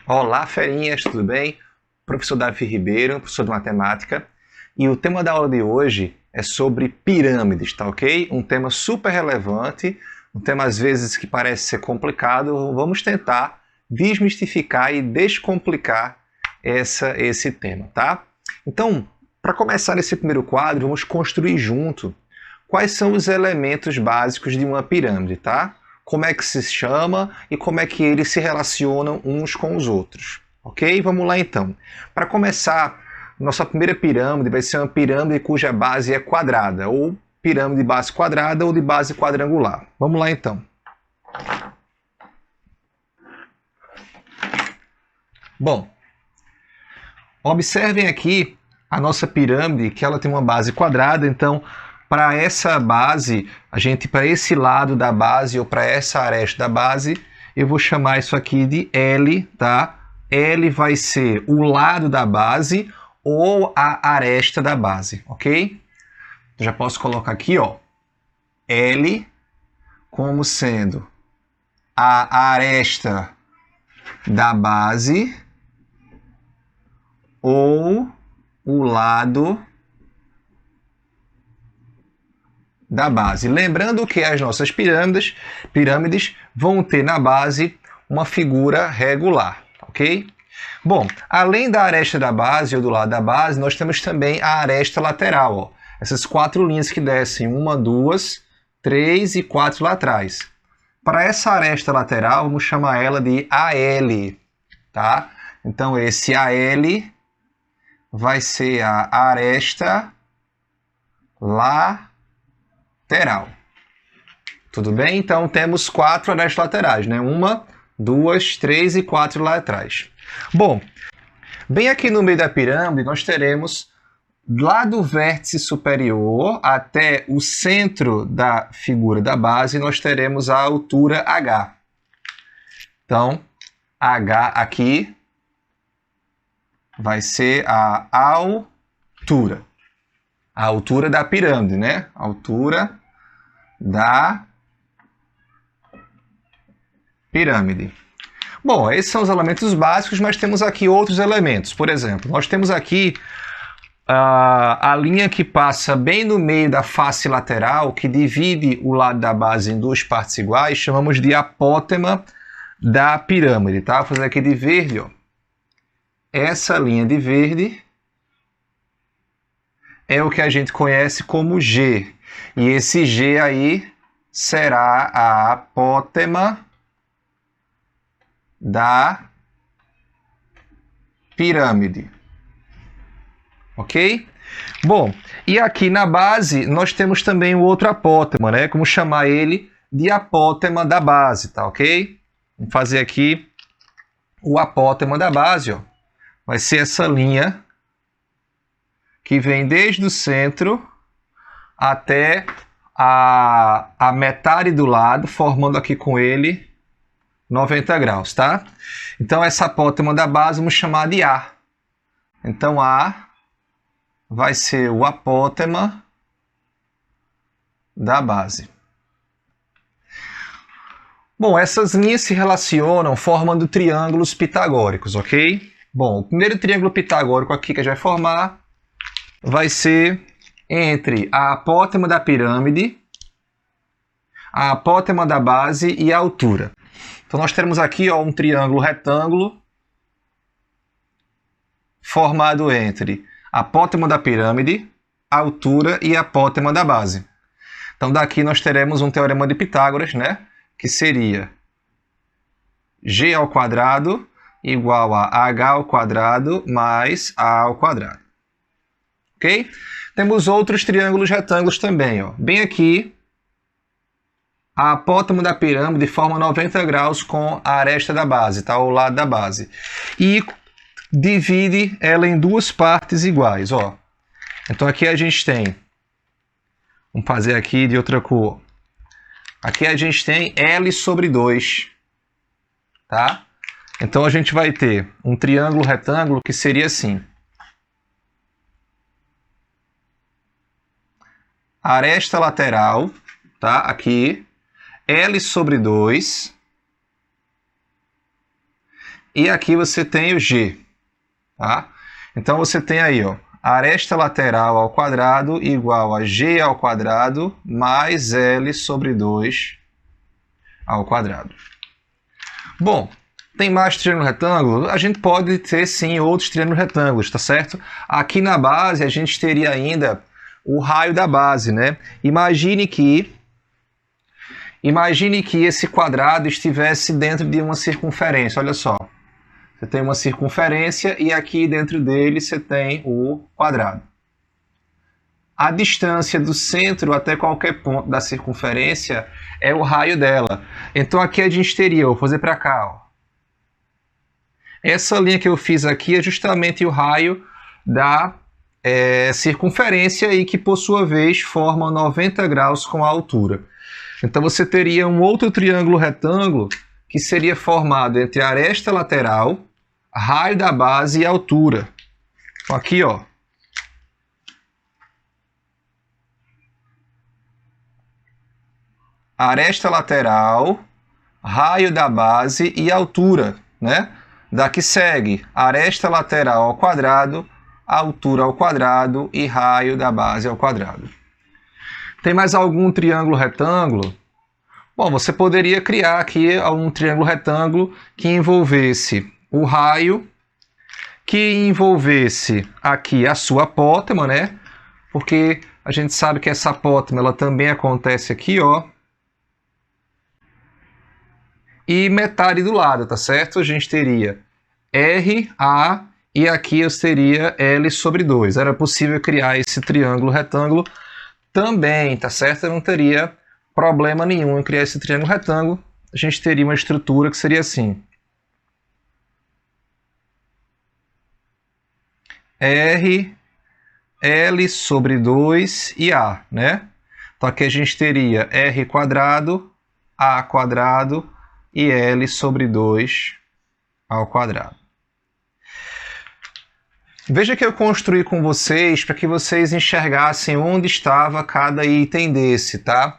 Olá, ferinhas, tudo bem? Professor Davi Ribeiro, professor de matemática. E o tema da aula de hoje é sobre pirâmides, tá ok? Um tema super relevante, um tema às vezes que parece ser complicado. Vamos tentar desmistificar e descomplicar esse tema, tá? Então, para começar nesse primeiro quadro, vamos construir junto quais são os elementos básicos de uma pirâmide, tá? Como é que se chama e como é que eles se relacionam uns com os outros. Ok? Vamos lá então. Para começar, nossa primeira pirâmide vai ser uma pirâmide cuja base é quadrada, ou pirâmide de base quadrada ou de base quadrangular. Vamos lá então. Bom, observem aqui a nossa pirâmide, que ela tem uma base quadrada, então para essa base, para esse lado da base ou para essa aresta da base, eu vou chamar isso aqui de L, tá? L vai ser o lado da base ou a aresta da base, ok? Eu já posso colocar aqui, ó, L como sendo a aresta da base ou o lado da base. Lembrando que as nossas pirâmides vão ter na base uma figura regular, ok? Bom, além da aresta da base ou do lado da base, nós temos também a aresta lateral, ó. Essas quatro linhas que descem, 1, 2, 3 e 4 lá atrás. Para essa aresta lateral, vamos chamar ela de AL, tá? Então esse AL vai ser a aresta lateral. Tudo bem? Então temos 4 arestas laterais, né? 1, 2, 3 e 4 lá atrás. Bom, bem aqui no meio da pirâmide nós teremos, lá do vértice superior até o centro da figura da base, nós teremos a altura H. Então, H aqui vai ser a altura. A altura da pirâmide, né? A altura da pirâmide. Bom, esses são os elementos básicos, mas temos aqui outros elementos. Por exemplo, nós temos aqui a linha que passa bem no meio da face lateral, que divide o lado da base em duas partes iguais, chamamos de apótema da pirâmide, tá? Vou fazer aqui de verde, ó. Essa linha de verde é o que a gente conhece como G. E esse G aí será a apótema da pirâmide. Ok? Bom, e aqui na base nós temos também o outro apótema, né? Como chamar ele de apótema da base, tá ok? Vamos fazer aqui o apótema da base, ó. Vai ser essa linha que vem desde o centro até a metade do lado, formando aqui com ele 90 graus, tá? Então essa apótema da base vamos chamar de A. Então A vai ser o apótema da base. Bom, essas linhas se relacionam formando triângulos pitagóricos, ok? Bom, o primeiro triângulo pitagórico aqui que a gente vai formar vai ser entre a apótema da pirâmide, a apótema da base e a altura. Então nós temos aqui, ó, um triângulo retângulo formado entre a apótema da pirâmide, a altura e a apótema da base. Então daqui nós teremos um teorema de Pitágoras, né? Que seria g ao quadrado igual a h ao quadrado mais a ao quadrado. Ok? Temos outros triângulos retângulos também, ó. Bem aqui, a apótema da pirâmide forma 90 graus com a aresta da base, tá? O lado da base. E divide ela em duas partes iguais, ó. Então aqui a gente tem, vamos fazer aqui de outra cor. Aqui a gente tem L sobre 2, tá? Então a gente vai ter um triângulo retângulo que seria assim. Aresta lateral, tá? Aqui, L sobre 2. e aqui você tem o G. Tá? Então você tem aí, ó, aresta lateral ao quadrado igual a G ao quadrado mais L sobre 2 ao quadrado. Bom, tem mais triângulo retângulo? A gente pode ter sim outros triângulos retângulos, tá certo? Aqui na base a gente teria ainda o raio da base, né? Imagine que esse quadrado estivesse dentro de uma circunferência, olha só. Você tem uma circunferência e aqui dentro dele você tem o quadrado. A distância do centro até qualquer ponto da circunferência é o raio dela. Então aqui a gente teria, vou fazer para cá, ó. Essa linha que eu fiz aqui é justamente o raio da circunferência e que por sua vez forma 90 graus com a altura. Então você teria um outro triângulo retângulo que seria formado entre a aresta lateral, raio da base e altura. Então aqui, ó. Aresta lateral, raio da base e altura, né? Daqui segue aresta lateral ao quadrado, altura ao quadrado e raio da base ao quadrado. Tem mais algum triângulo retângulo? Bom, você poderia criar aqui um triângulo retângulo que envolvesse o raio, que envolvesse aqui a sua apótema, né? Porque a gente sabe que essa apótema ela também acontece aqui, ó. E metade do lado, tá certo? A gente teria R, A e aqui eu teria L sobre 2. Era possível criar esse triângulo retângulo também, tá certo? Eu não teria problema nenhum em criar esse triângulo retângulo. A gente teria uma estrutura que seria assim. R, L sobre 2 e A, né? Então aqui a gente teria R quadrado, A quadrado e L sobre 2 ao quadrado. Veja que eu construí com vocês para que vocês enxergassem onde estava cada item desse, tá?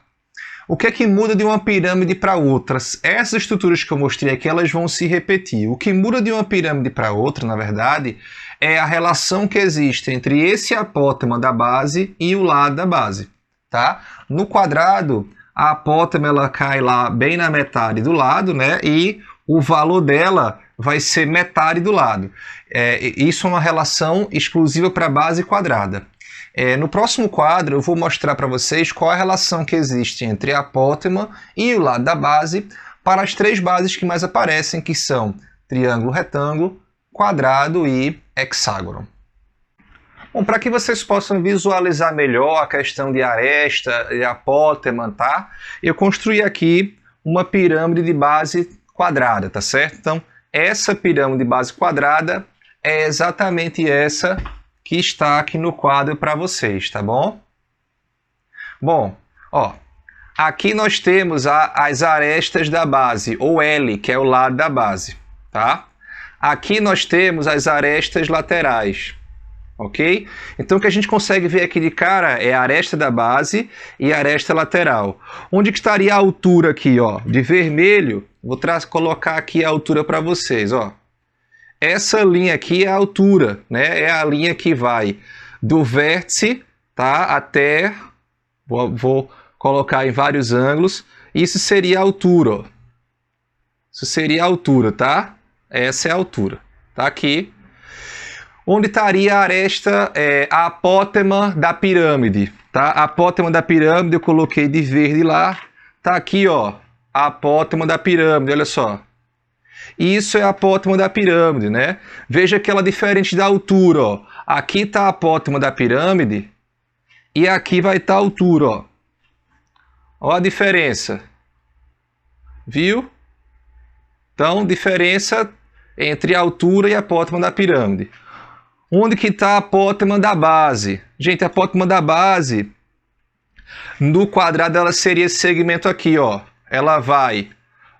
O que é que muda de uma pirâmide para outra? Essas estruturas que eu mostrei aqui, elas vão se repetir. O que muda de uma pirâmide para outra, na verdade, é a relação que existe entre esse apótema da base e o lado da base, tá? No quadrado, a apótema ela cai lá bem na metade do lado, né? E o valor dela vai ser metade do lado. Isso é uma relação exclusiva para a base quadrada. No próximo quadro eu vou mostrar para vocês qual é a relação que existe entre a apótema e o lado da base para as três bases que mais aparecem, que são triângulo retângulo, quadrado e hexágono. Bom, para que vocês possam visualizar melhor a questão de aresta e apótema, tá? Eu construí aqui uma pirâmide de base quadrada, tá certo? Então, essa pirâmide de base quadrada é exatamente essa que está aqui no quadro para vocês, tá bom? Bom, ó, aqui nós temos as arestas da base, ou L, que é o lado da base, tá? Aqui nós temos as arestas laterais, ok? Então o que a gente consegue ver aqui de cara é a aresta da base e a aresta lateral. Onde que estaria a altura aqui, ó? De vermelho, vou colocar aqui a altura para vocês, ó. Essa linha aqui é a altura, né? É a linha que vai do vértice, tá? Até, vou colocar em vários ângulos. Isso seria a altura, ó. Isso seria a altura, tá? Essa é a altura, tá aqui. Onde estaria a aresta, a apótema da pirâmide, tá? A apótema da pirâmide eu coloquei de verde lá. Tá aqui, ó, a apótema da pirâmide, olha só. Isso é a apótema da pirâmide, né? Veja que ela é diferente da altura, ó. Aqui está a apótema da pirâmide e aqui vai estar a altura, ó. Ó a diferença. Viu? Então, diferença entre a altura e a apótema da pirâmide. Onde que está a apótema da base? Gente, a apótema da base, no quadrado, ela seria esse segmento aqui, ó. Ela vai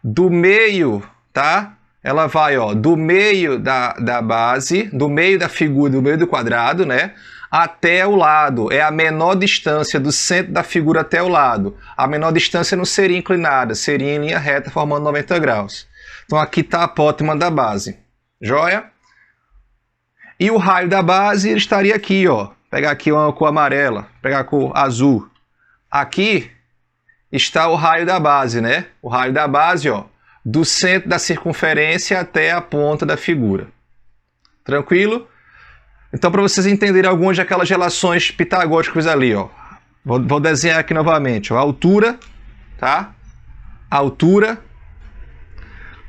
do meio, tá? Ela vai, ó, do meio da base, do meio da figura, do meio do quadrado, né? Até o lado. É a menor distância do centro da figura até o lado. A menor distância não seria inclinada, seria em linha reta, formando 90 graus. Então aqui está a apótema da base, Joia? E o raio da base ele estaria aqui, ó. Pegar aqui uma cor amarela, pegar a cor azul. Aqui está o raio da base, né? O raio da base, ó, do centro da circunferência até a ponta da figura. Tranquilo? Então, para vocês entenderem algumas daquelas relações pitagóricas ali, ó. Vou desenhar aqui novamente, ó. A altura, tá? A altura,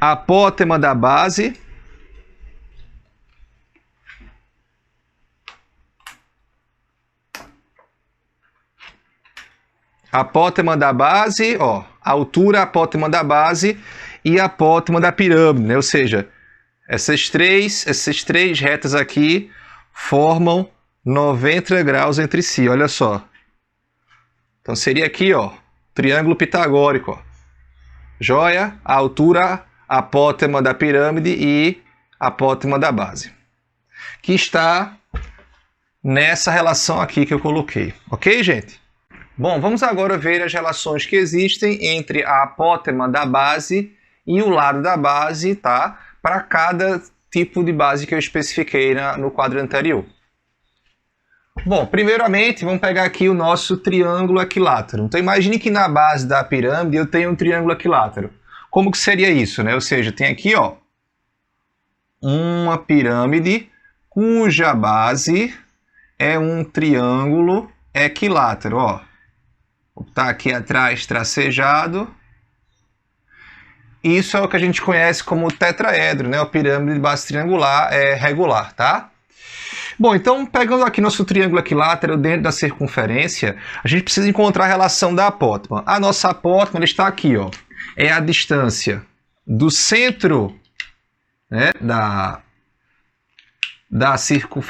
a apótema da base, a apótema da base, ó, a altura, a apótema da base e a apótema da pirâmide, né? Ou seja, essas três retas aqui formam 90 graus entre si, olha só. Então seria aqui, ó, triângulo pitagórico, ó. Joia, a altura, a apótema da pirâmide e a apótema da base, que está nessa relação aqui que eu coloquei. Ok, gente? Bom, vamos agora ver as relações que existem entre a apótema da base e o lado da base, tá? Para cada tipo de base que eu especifiquei no quadro anterior. Bom, primeiramente, vamos pegar aqui o nosso triângulo equilátero. Então, imagine que na base da pirâmide eu tenho um triângulo equilátero. Como que seria isso, né? Ou seja, tem aqui, ó, uma pirâmide cuja base é um triângulo equilátero, ó. Está aqui atrás tracejado. Isso é o que a gente conhece como tetraedro, né? A pirâmide de base triangular regular, tá? Bom, então, pegando aqui nosso triângulo equilátero dentro da circunferência, a gente precisa encontrar a relação da apótema. A nossa apótema está aqui, ó. É a distância do centro, né,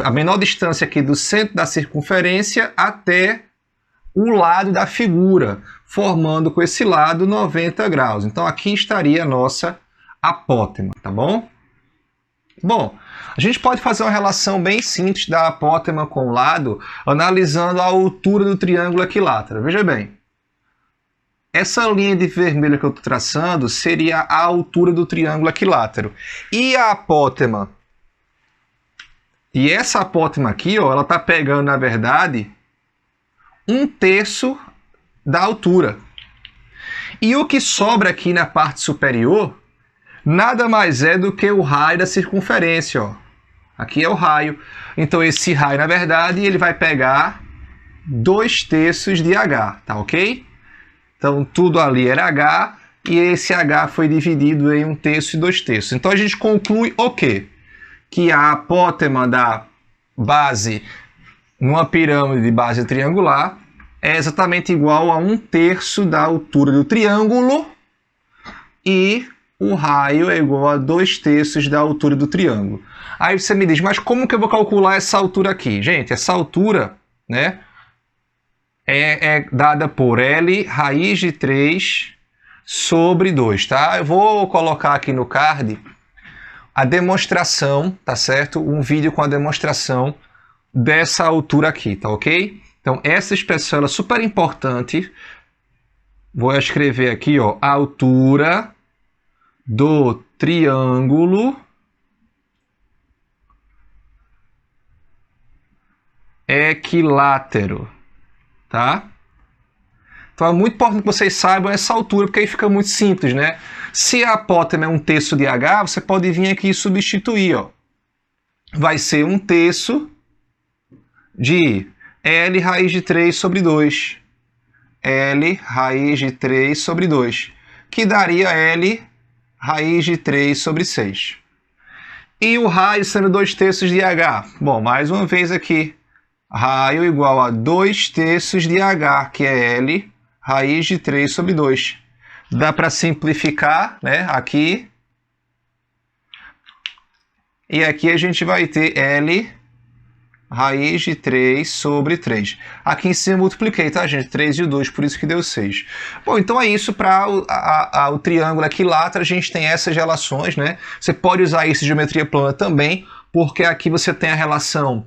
a menor distância aqui do centro da circunferência até o lado da figura, formando com esse lado 90 graus. Então, aqui estaria a nossa apótema, tá bom? Bom, a gente pode fazer uma relação bem simples da apótema com o lado, analisando a altura do triângulo equilátero. Veja bem, essa linha de vermelho que eu estou traçando seria a altura do triângulo equilátero. E a apótema? E essa apótema aqui, ó, ela está pegando, na verdade, 1/3 da altura. E o que sobra aqui na parte superior nada mais é do que o raio da circunferência, ó. Aqui é o raio. Então esse raio, na verdade, ele vai pegar 2/3 de H, tá ok? Então tudo ali era H e esse H foi dividido em 1/3 e 2/3. Então a gente conclui o quê? Que a apótema da base numa pirâmide de base triangular é exatamente igual a 1/3 da altura do triângulo e o raio é igual a 2/3 da altura do triângulo. Aí você me diz, mas como que eu vou calcular essa altura aqui? Gente, essa altura, né, é dada por L raiz de 3 sobre 2, tá? Eu vou colocar aqui no card a demonstração, tá certo? Um vídeo com a demonstração dessa altura aqui, tá ok? Então, essa expressão é super importante. Vou escrever aqui, ó, a altura do triângulo equilátero, tá? Então é muito importante que vocês saibam essa altura, porque aí fica muito simples, né? Se a apótema é 1/3 de H, você pode vir aqui e substituir, ó. Vai ser 1/3 de L raiz de 3 sobre 2. L raiz de 3 sobre 2, que daria L raiz de 3 sobre 6. E o raio sendo 2/3 de H. Bom, mais uma vez aqui. Raio igual a 2/3 de H, que é L raiz de 3 sobre 2. Dá para simplificar, né? Aqui. E aqui a gente vai ter L raiz de 3 sobre 3. Aqui em cima eu multipliquei, tá, gente? 3 e 2, por isso que deu 6. Bom, então é isso para o triângulo equilátero. A gente tem essas relações, né? Você pode usar isso em geometria plana também, porque aqui você tem a relação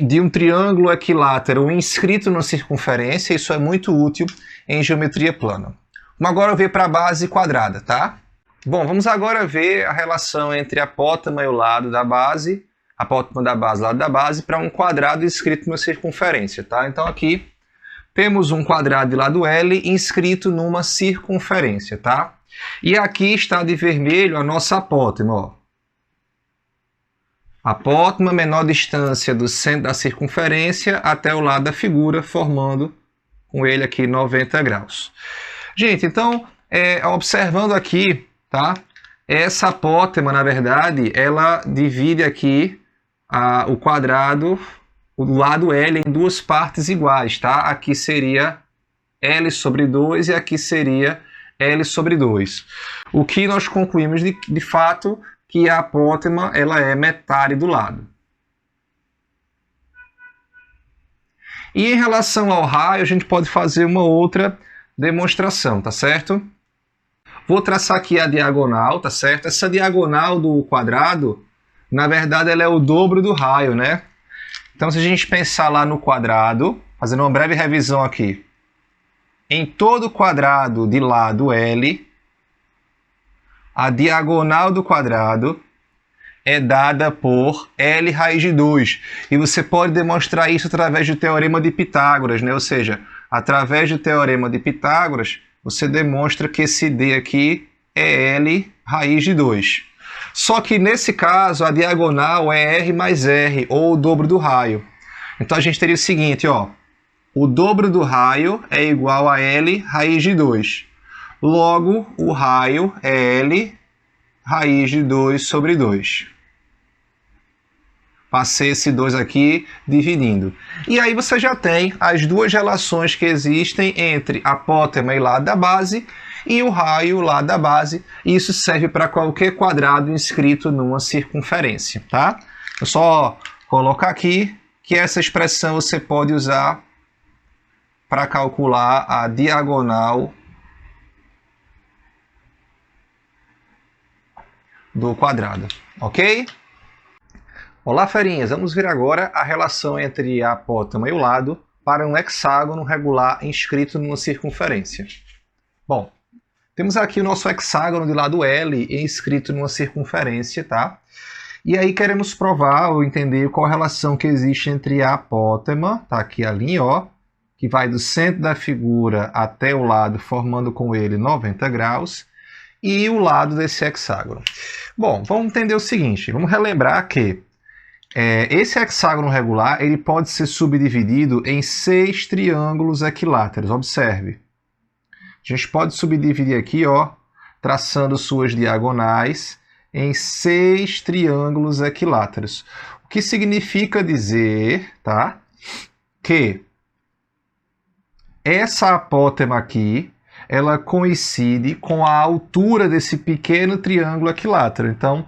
de um triângulo equilátero inscrito na circunferência. Isso é muito útil em geometria plana. Vamos agora ver para a base quadrada, tá? Bom, vamos agora ver a relação entre a apótema e o lado da base, apótema da base, lado da base, para um quadrado inscrito numa circunferência, tá? Então aqui temos um quadrado de lado L inscrito numa circunferência, tá? E aqui está de vermelho a nossa apótema, ó. Apótema, menor distância do centro da circunferência até o lado da figura, formando com ele aqui 90 graus. Gente, então, observando aqui, tá? Essa apótema, na verdade, ela divide aqui o quadrado, o lado L, em duas partes iguais, tá? Aqui seria L sobre 2 e aqui seria L sobre 2. O que nós concluímos de fato que a apótema ela é metade do lado. E em relação ao raio, a gente pode fazer uma outra demonstração, tá certo? Vou traçar aqui a diagonal, tá certo? Essa diagonal do quadrado, na verdade, ela é o dobro do raio, né? Então, se a gente pensar lá no quadrado, fazendo uma breve revisão aqui, em todo quadrado de lado L, a diagonal do quadrado é dada por L raiz de 2. E você pode demonstrar isso através do Teorema de Pitágoras, né? Ou seja, através do Teorema de Pitágoras, você demonstra que esse D aqui é L raiz de 2. Só que nesse caso, a diagonal é R mais R, ou o dobro do raio. Então a gente teria o seguinte, ó. O dobro do raio é igual a L raiz de 2. Logo, o raio é L raiz de 2 sobre 2. Passei esse 2 aqui dividindo. E aí você já tem as duas relações que existem entre apótema e lado da base e o raio lá da base. Isso serve para qualquer quadrado inscrito numa circunferência, tá? Eu só colocar aqui que essa expressão você pode usar para calcular a diagonal do quadrado, ok? Olá, ferinhas! Vamos ver agora a relação entre a apótema e o lado para um hexágono regular inscrito numa circunferência. Bom, temos aqui o nosso hexágono de lado L inscrito numa circunferência, tá? E aí queremos provar ou entender qual a relação que existe entre a apótema, tá aqui a linha, ó, que vai do centro da figura até o lado, formando com ele 90 graus, e o lado desse hexágono. Bom, vamos entender o seguinte, vamos relembrar que esse hexágono regular ele pode ser subdividido em 6 triângulos equiláteros. Observe. A gente pode subdividir aqui, ó, traçando suas diagonais em 6 triângulos equiláteros. O que significa dizer, tá, que essa apótema aqui ela coincide com a altura desse pequeno triângulo equilátero. Então,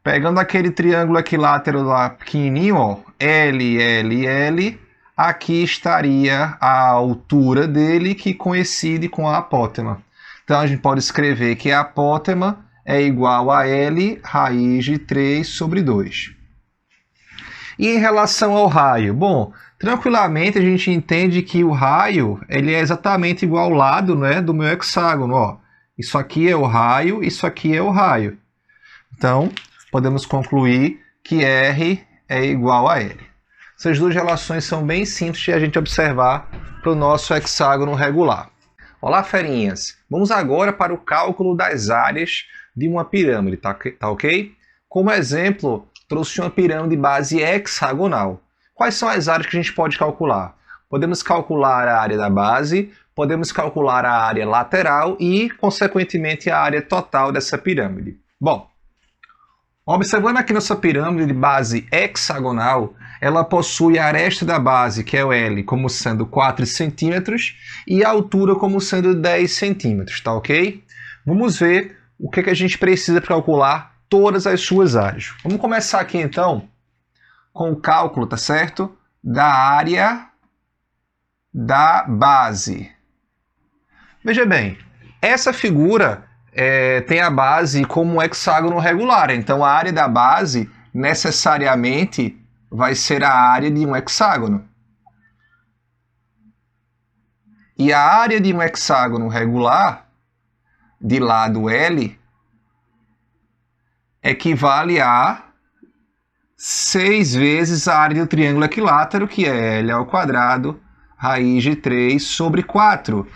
pegando aquele triângulo equilátero lá pequenininho, ó, L, L, L, aqui estaria a altura dele que coincide com a apótema. Então, a gente pode escrever que a apótema é igual a L raiz de 3 sobre 2. E em relação ao raio? Bom, tranquilamente a gente entende que o raio ele é exatamente igual ao lado, né, do meu hexágono. Ó. Isso aqui é o raio, isso aqui é o raio. Então, podemos concluir que R é igual a L. Essas duas relações são bem simples de a gente observar para o nosso hexágono regular. Olá, ferinhas! Vamos agora para o cálculo das áreas de uma pirâmide, tá ok? Como exemplo, trouxe uma pirâmide de base hexagonal. Quais são as áreas que a gente pode calcular? Podemos calcular a área da base, podemos calcular a área lateral e, consequentemente, a área total dessa pirâmide. Bom, observando aqui nossa pirâmide de base hexagonal, ela possui a aresta da base, que é o L, como sendo 4 centímetros e a altura como sendo 10 centímetros, tá ok? Vamos ver o que a gente precisa para calcular todas as suas áreas. Vamos começar aqui, então, com o cálculo, tá certo? Da área da base. Veja bem, essa figura tem a base como um hexágono regular. Então, a área da base necessariamente vai ser a área de um hexágono. E a área de um hexágono regular de lado L equivale a 6 vezes a área do triângulo equilátero, que é L ao quadrado, raiz de 3 sobre 4.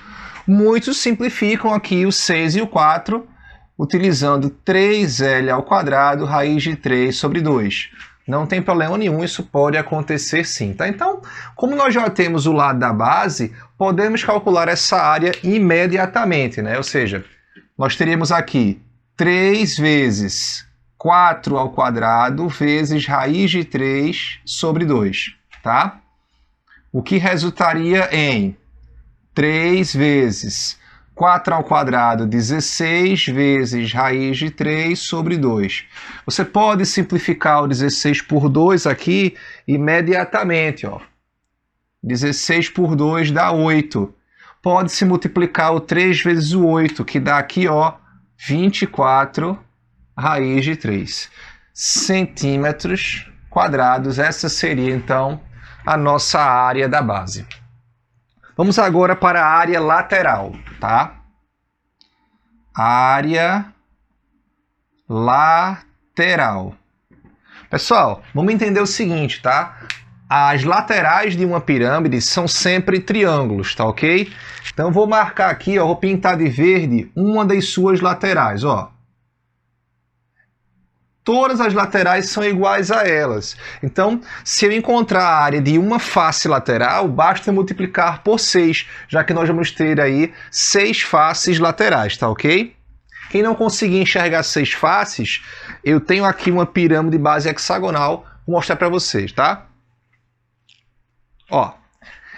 Muitos simplificam aqui o 6 e o 4, utilizando 3L ao quadrado, raiz de 3 sobre 2. Não tem problema nenhum, isso pode acontecer sim, tá? Então, como nós já temos o lado da base, podemos calcular essa área imediatamente, né? Ou seja, nós teríamos aqui 3 vezes 4 ao quadrado vezes raiz de 3 sobre 2, tá? O que resultaria em 3 vezes 4 ao quadrado, 16 vezes raiz de 3 sobre 2. Você pode simplificar o 16 por 2 aqui imediatamente, ó. 16 por 2 dá 8. Pode-se multiplicar o 3 vezes o 8, que dá aqui, ó, 24 raiz de 3 centímetros quadrados. Essa seria, então, a nossa área da base. Vamos agora para a área lateral, tá? Área lateral. Pessoal, vamos entender o seguinte, tá? As laterais de uma pirâmide são sempre triângulos, tá ok? Então, vou marcar aqui, ó, vou pintar de verde uma das suas laterais, ó. Todas as laterais são iguais a elas. Então, se eu encontrar a área de uma face lateral, basta multiplicar por 6, já que nós vamos ter aí 6 faces laterais, tá ok? Quem não conseguir enxergar 6 faces, eu tenho aqui uma pirâmide de base hexagonal, vou mostrar para vocês, tá? Ó,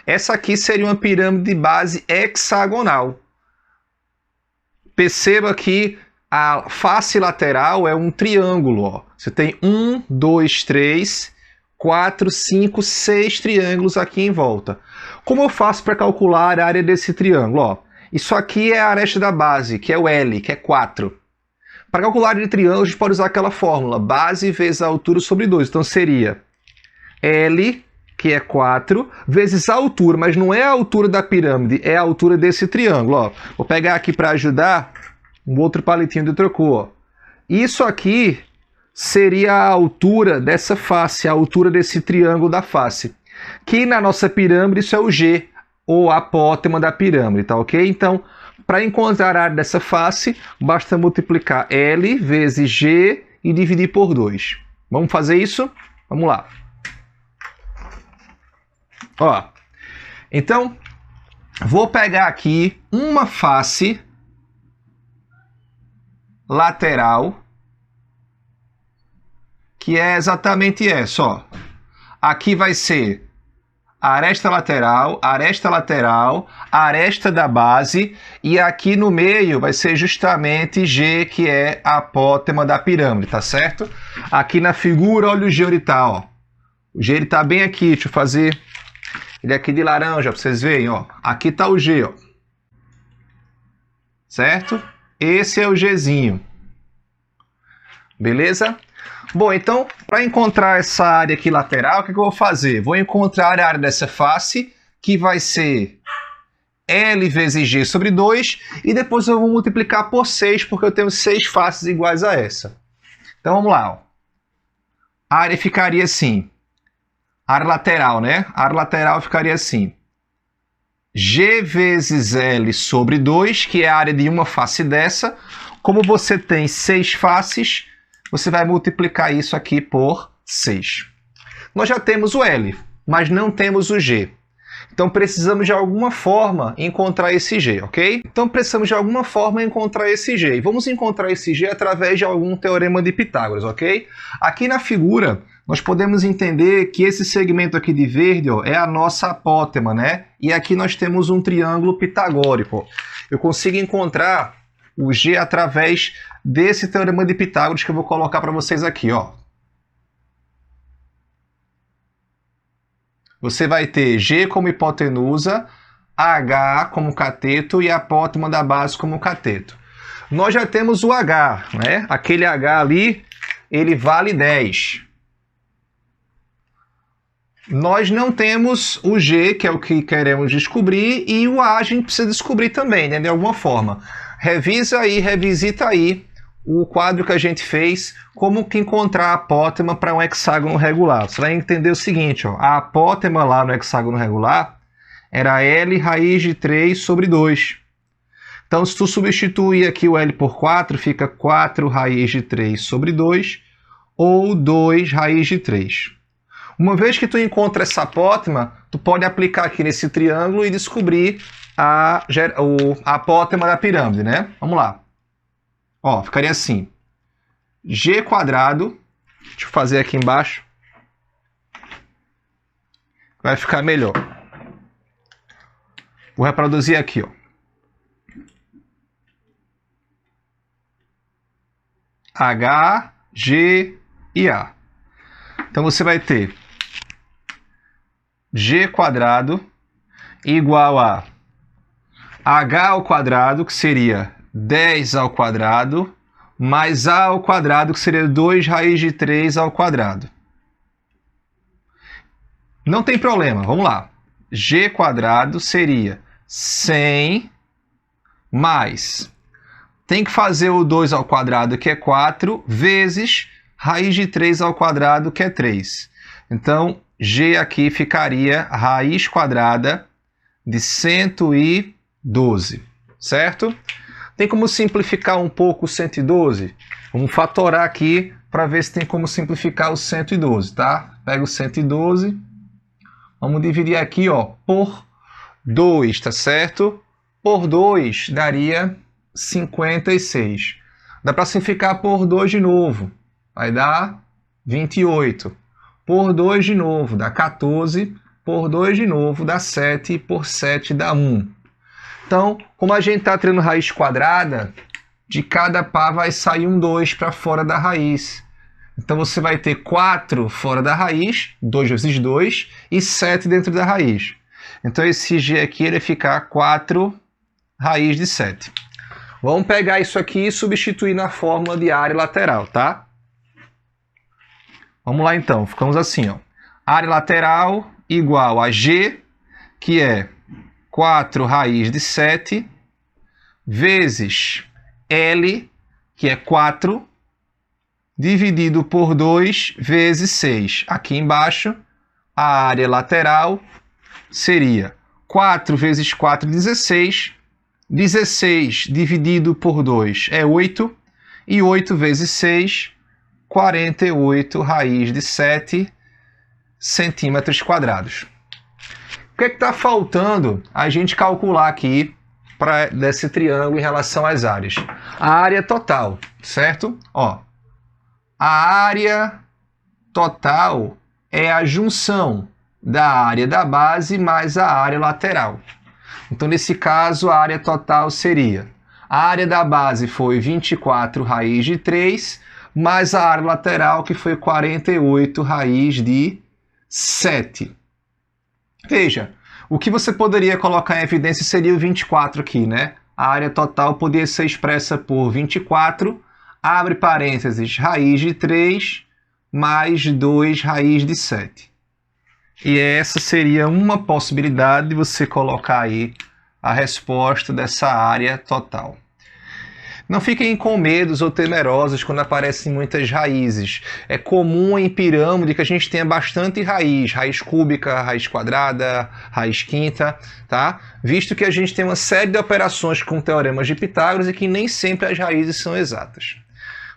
essa aqui seria uma pirâmide de base hexagonal. Perceba que a face lateral é um triângulo, ó. Você tem 1, 2, 3, 4, 5, 6 triângulos aqui em volta. Como eu faço para calcular a área desse triângulo? Ó, isso aqui é a aresta da base, que é o L, que é 4. Para calcular a área de triângulo, a gente pode usar aquela fórmula, base vezes a altura sobre 2. Então seria L, que é 4, vezes a altura, mas não é a altura da pirâmide, é a altura desse triângulo. Ó. Vou pegar aqui para ajudar um outro palitinho de trocou. Ó. Isso aqui seria a altura dessa face, a altura desse triângulo da face. Que na nossa pirâmide isso é o G, ou apótema da pirâmide, tá ok? Então, para encontrar a área dessa face, basta multiplicar L vezes G e dividir por 2. Vamos fazer isso? Vamos lá. Ó, então, vou pegar aqui uma face lateral, que é exatamente essa, ó. Aqui vai ser a aresta lateral, a aresta da base, e aqui no meio vai ser justamente G, que é a apótema da pirâmide, tá certo? Aqui na figura, olha o G onde tá, ó. O G ele tá bem aqui, deixa eu fazer ele aqui de laranja para vocês verem, ó. Aqui tá o G, ó. Certo? Esse é o Gzinho. Beleza? Bom, então, para encontrar essa área aqui lateral, o que eu vou fazer? Vou encontrar a área dessa face, que vai ser L vezes G sobre 2, e depois eu vou multiplicar por 6, porque eu tenho 6 faces iguais a essa. Então, vamos lá. Ó. A área ficaria assim. A área lateral, né? A área lateral ficaria assim. G vezes L sobre 2, que é a área de uma face dessa. Como você tem 6 faces, você vai multiplicar isso aqui por 6. Nós já temos o L, mas não temos o G. Então, precisamos de alguma forma encontrar esse G, ok? Então, precisamos de alguma forma encontrar esse G. E vamos encontrar esse G através de algum teorema de Pitágoras, ok? Aqui na figura, nós podemos entender que esse segmento aqui de verde, ó, é a nossa apótema, né? E aqui nós temos um triângulo pitagórico. Eu consigo encontrar o G através desse teorema de Pitágoras que eu vou colocar para vocês aqui, ó. Você vai ter G como hipotenusa, H como cateto e a apótema da base como cateto. Nós já temos o H, né? Aquele H ali, ele vale 10. Nós não temos o G, que é o que queremos descobrir, e o A a gente precisa descobrir também, né, de alguma forma. Revisa aí, revisita aí o quadro que a gente fez, como que encontrar a apótema para um hexágono regular. Você vai entender o seguinte, ó, a apótema lá no hexágono regular era L raiz de 3 sobre 2. Então, se tu substituir aqui o L por 4, fica 4 raiz de 3 sobre 2, ou 2 raiz de 3. Uma vez que tu encontra essa apótema, tu pode aplicar aqui nesse triângulo e descobrir a apótema da pirâmide, né? Vamos lá. Ó, ficaria assim. G quadrado, deixa eu fazer aqui embaixo, vai ficar melhor. Vou reproduzir aqui, ó. H, G e A. Então você vai ter G quadrado igual a H ao quadrado, que seria 10 ao quadrado, mais A ao quadrado, que seria 2 raiz de 3 ao quadrado. Não tem problema, vamos lá. G quadrado seria 100 mais... Tem que fazer o 2 ao quadrado, que é 4, vezes raiz de 3 ao quadrado, que é 3. Então, G aqui ficaria raiz quadrada de 112, certo? Tem como simplificar um pouco o 112? Vamos fatorar aqui para ver se tem como simplificar o 112, tá? Pega o 112, vamos dividir aqui, ó, por 2, tá certo? Por 2 daria 56. Dá para simplificar por 2 de novo. Vai dar 28. Por 2 de novo dá 14. Por 2 de novo dá 7. E por 7 dá 1. Então, como a gente está tirando raiz quadrada, de cada par vai sair um 2 para fora da raiz. Então, você vai ter 4 fora da raiz, 2 vezes 2, e 7 dentro da raiz. Então, esse G aqui ele vai ficar 4 raiz de 7. Vamos pegar isso aqui e substituir na fórmula de área lateral, tá? Vamos lá então, ficamos assim, ó. Área lateral igual a G, que é 4 raiz de 7, vezes L, que é 4, dividido por 2 vezes 6. Aqui embaixo, a área lateral seria 4 vezes 4, 16. 16 dividido por 2 é 8, e 8 vezes 6, 48 raiz de 7 centímetros quadrados. O que está faltando a gente calcular aqui desse triângulo em relação às áreas? A área total, certo? Ó, a área total é a junção da área da base mais a área lateral. Então, nesse caso, a área total seria... A área da base foi 24 raiz de 3, mais a área lateral, que foi 48 raiz de 7. Veja, o que você poderia colocar em evidência seria o 24 aqui, né? A área total poderia ser expressa por 24, abre parênteses, raiz de 3, mais 2 raiz de 7. E essa seria uma possibilidade de você colocar aí a resposta dessa área total. Não fiquem com medos ou temerosos quando aparecem muitas raízes. É comum em pirâmide que a gente tenha bastante raiz, raiz cúbica, raiz quadrada, raiz quinta, tá? Visto que a gente tem uma série de operações com teoremas de Pitágoras e que nem sempre as raízes são exatas.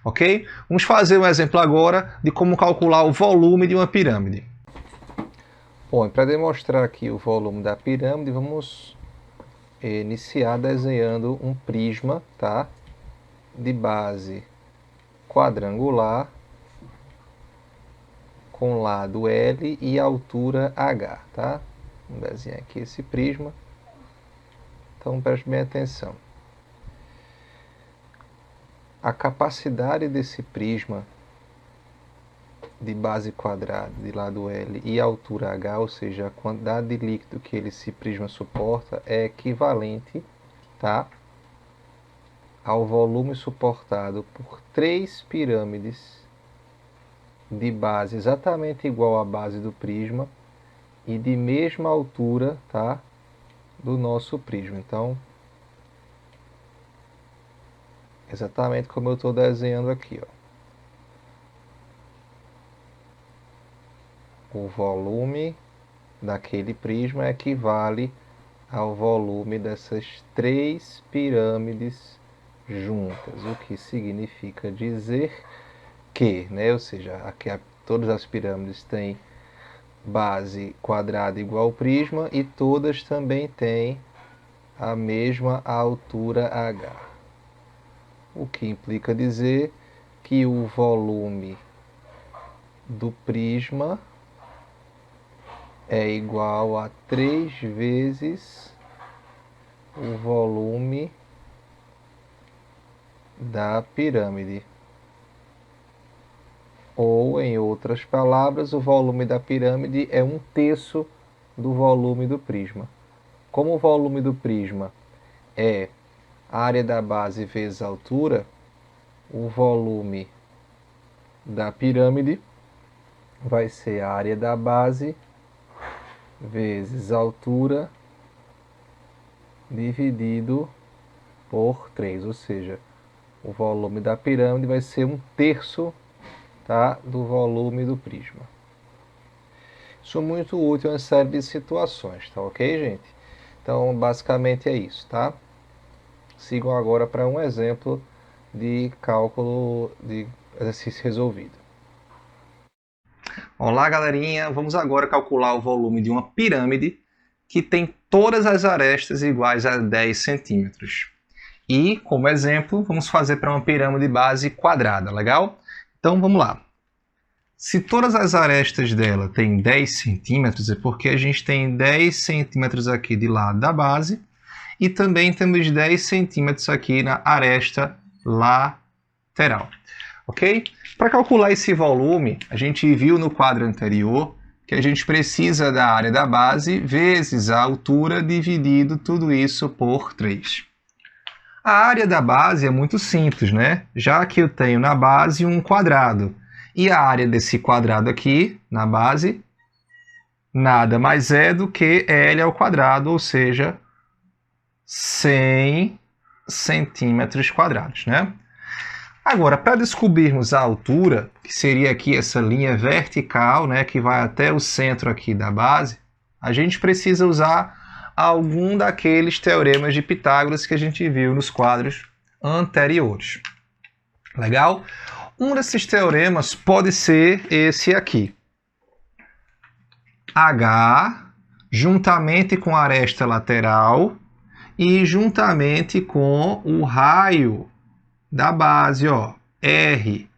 Ok? Vamos fazer um exemplo agora de como calcular o volume de uma pirâmide. Bom, para demonstrar aqui o volume da pirâmide, vamos iniciar desenhando um prisma, tá? De base quadrangular, com lado L e altura H, tá? Vamos desenhar aqui esse prisma. Então, preste bem atenção. A capacidade desse prisma de base quadrada, de lado L e altura H, ou seja, a quantidade de líquido que esse prisma suporta, é equivalente, tá, ao volume suportado por 3 pirâmides de base exatamente igual à base do prisma e de mesma altura, tá, do nosso prisma. Então, exatamente como eu estou desenhando aqui, ó. O volume daquele prisma equivale ao volume dessas 3 pirâmides juntas, o que significa dizer que, né, ou seja, aqui todas as pirâmides têm base quadrada igual ao prisma e todas também têm a mesma altura H, o que implica dizer que o volume do prisma é igual a 3 vezes o volume da pirâmide. Ou, em outras palavras, o volume da pirâmide é 1/3 do volume do prisma. Como o volume do prisma é a área da base vezes a altura, o volume da pirâmide vai ser a área da base vezes a altura dividido por 3, ou seja, o volume da pirâmide vai ser 1/3, tá, do volume do prisma. Isso é muito útil em uma série de situações, tá ok, gente? Então, basicamente é isso, tá? Sigam agora para um exemplo de cálculo de exercício resolvido. Olá, galerinha! Vamos agora calcular o volume de uma pirâmide que tem todas as arestas iguais a 10 centímetros. E, como exemplo, vamos fazer para uma pirâmide base quadrada, legal? Então, vamos lá. Se todas as arestas dela têm 10 centímetros, é porque a gente tem 10 centímetros aqui de lado da base e também temos 10 centímetros aqui na aresta lateral. Ok? Para calcular esse volume, a gente viu no quadro anterior que a gente precisa da área da base vezes a altura dividido tudo isso por 3. A área da base é muito simples, né? Já que eu tenho na base um quadrado. E a área desse quadrado aqui, na base, nada mais é do que L ao quadrado, ou seja, 100 centímetros quadrados, né? Agora, para descobrirmos a altura, que seria aqui essa linha vertical, né, que vai até o centro aqui da base, a gente precisa usar algum daqueles teoremas de Pitágoras que a gente viu nos quadros anteriores. Legal? Um desses teoremas pode ser esse aqui. H juntamente com a aresta lateral e juntamente com o raio da base, ó, R.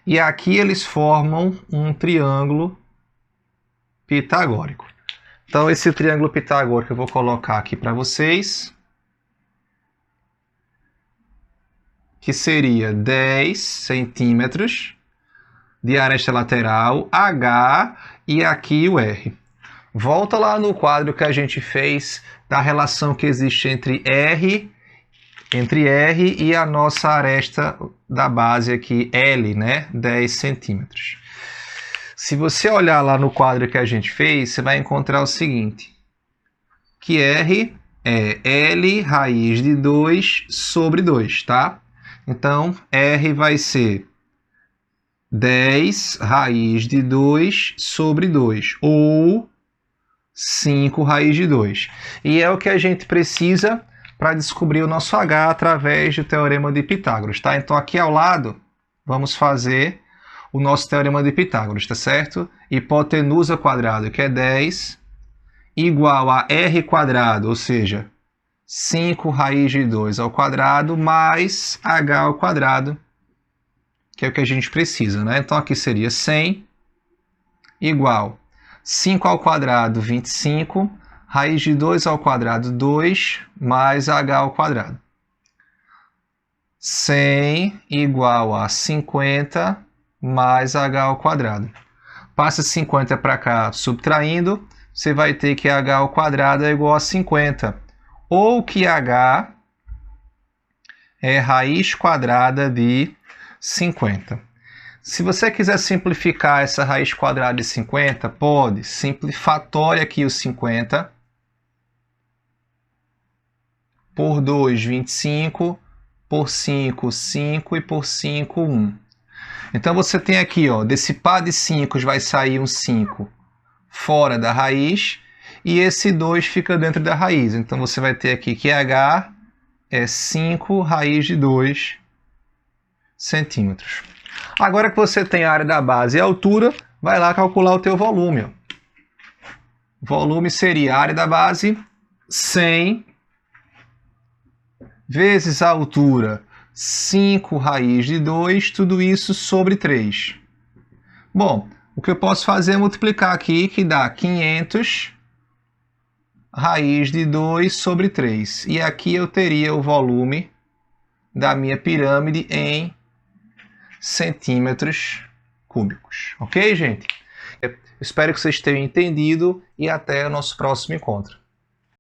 E aqui eles formam um triângulo pitagórico. Então, esse triângulo pitagórico eu vou colocar aqui para vocês, que seria 10 centímetros de aresta lateral, H, e aqui o R. Volta lá no quadro que a gente fez da relação que existe entre R e a nossa aresta da base aqui, L, né? 10 centímetros. Se você olhar lá no quadro que a gente fez, você vai encontrar o seguinte, que R é L raiz de 2 sobre 2, tá? Então, R vai ser 10 raiz de 2 sobre 2, ou 5 raiz de 2. E é o que a gente precisa para descobrir o nosso H através do teorema de Pitágoras, tá? Então, aqui ao lado, vamos fazer o nosso teorema de Pitágoras, tá certo? Hipotenusa quadrada, que é 10, igual a R quadrado, ou seja, 5 raiz de 2 ao quadrado, mais H ao quadrado, que é o que a gente precisa, né? Então, aqui seria 100 igual 5 ao quadrado, 25, raiz de 2 ao quadrado, 2, mais H ao quadrado. 100 igual a 50 mais H ao quadrado. Passa 50 para cá, subtraindo, você vai ter que H ao quadrado é igual a 50. Ou que H é raiz quadrada de 50. Se você quiser simplificar essa raiz quadrada de 50, pode. Fatória aqui o 50 por 2, 25, por 5, 5 e por 5, 1. Então você tem aqui, ó, desse par de 5 vai sair um 5 fora da raiz e esse 2 fica dentro da raiz. Então você vai ter aqui que h é 5 raiz de 2 centímetros. Agora que você tem a área da base e a altura, vai lá calcular o teu volume. Ó. Volume seria a área da base 100 vezes a altura 5 raiz de 2, tudo isso sobre 3. Bom, o que eu posso fazer é multiplicar aqui, que dá 500 raiz de 2 sobre 3. E aqui eu teria o volume da minha pirâmide em centímetros cúbicos. Ok, gente? Eu espero que vocês tenham entendido e até o nosso próximo encontro.